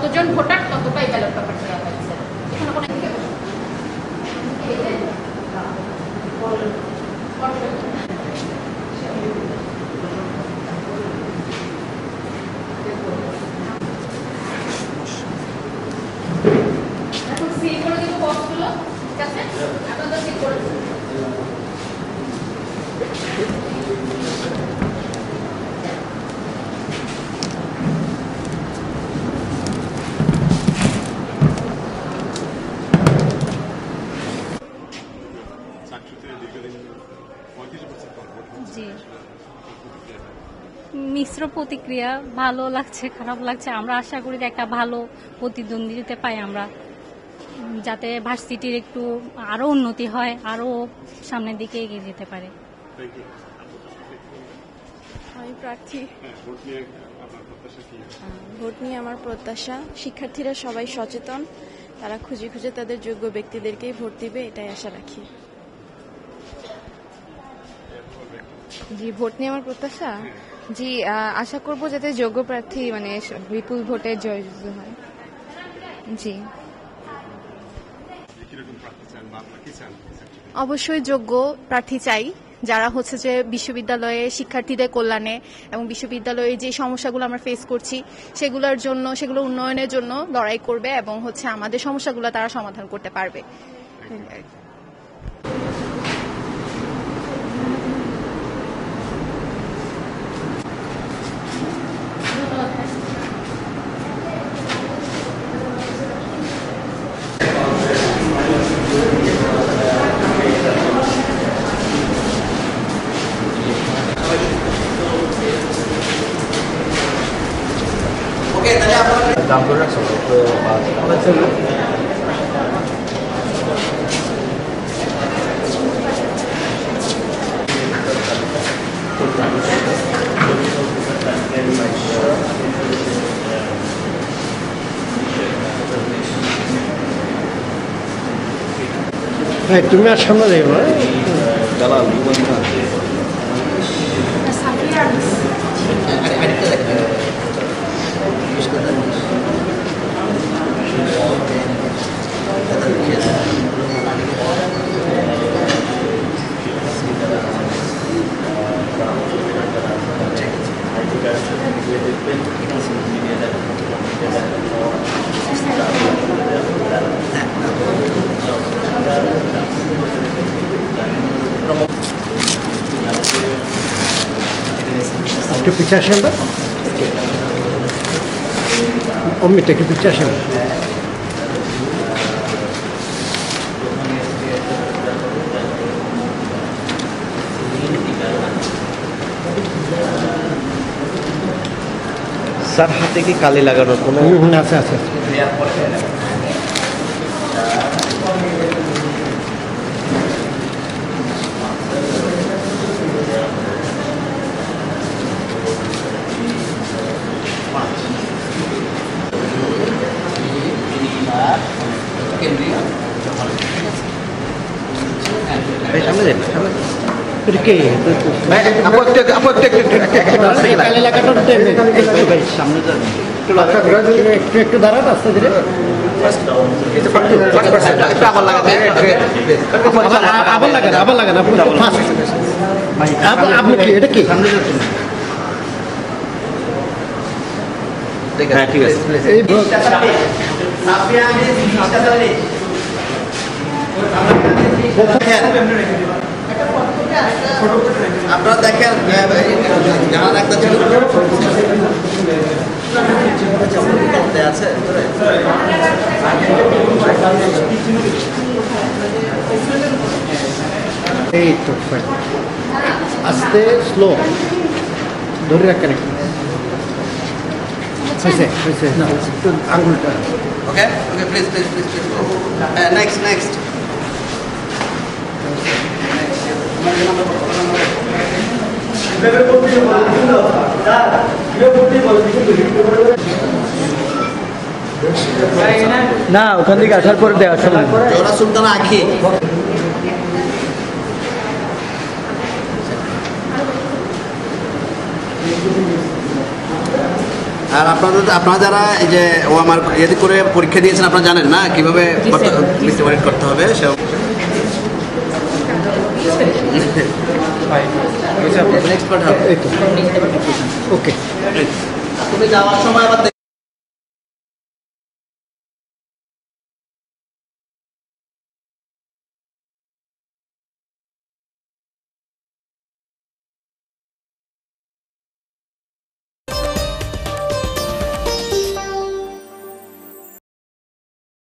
যতজন ভোটার ততটাই ballot paper দেওয়া হয়েছে। এখানে কোনো এখন সিল করে দিব বক্সগুলো, ঠিক আছে? আপনাদের সিল করে দিন। জি, মিশ্র প্রতিক্রিয়া, ভালো লাগছে খারাপ লাগছে। আমরা আশা করি যে একটা ভালো প্রতিদ্বন্দ্বিতা পাই আমরা, যাতে ভার্সিটির একটু আরো উন্নতি হয়, আরো সামনের দিকে এগিয়ে যেতে পারে। আমি প্রার্থী। ভোট নিয়ে আমার প্রত্যাশা শিক্ষার্থীরা সবাই সচেতন, তারা খুঁজে খুঁজে তাদের যোগ্য ব্যক্তিদেরকেই ভোট দিবে, এটাই আশা রাখি। জি, ভোট নিয়ে আমার প্রত্যাশা, জি আশা করব যাতে যোগ্য প্রার্থী মানে বিপুল ভোটে জয়যুক্ত হয়। জি, অবশ্যই যোগ্য প্রার্থী চাই, যারা হচ্ছে যে বিশ্ববিদ্যালয়ে শিক্ষার্থীদের কল্যাণে এবং বিশ্ববিদ্যালয়ে যে সমস্যাগুলো আমরা ফেস করছি সেগুলোর জন্য, সেগুলো উন্নয়নের জন্য লড়াই করবে এবং হচ্ছে আমাদের সমস্যাগুলো তারা সমাধান করতে পারবে। দাম করে রাখছো তো তুমি আর সামনে যাইবো দালাল একটু পিছিয়ে আসেন তো, অমৃত একটু পিছিয়ে আসেন। স্যার হাতে কি কালি লাগানোর কোনো আছে আছে সামনে যান সামনে একটু দাঁড়ান আস্তে ধীরে, আবার লাগান আবার লাগান আপনি কি এটা কি সামনে যাচ্ছেন? হ্যাঁ ঠিক আছে। আপনারা দেখেন জানান একটা ছিল আছে এই তো আস্তে স্লো ধরে রাখেন একটু, হয়েছে হয়েছে একটু আঙুলটা। Okay okay please please please please next next না ওখান থেকে আসার পরে দেওয়ার সময় জোহরা সুলতানা আঁখি আর আপনারা যারা এই যে ও আমার ইয়েতে করে পরীক্ষা দিয়েছেন আপনারা জানেন না কিভাবে মিসটিমারেট করতে হবে সে নেক্সট পার্ট হবে ওকে তুমি যাওয়ার সময় আবার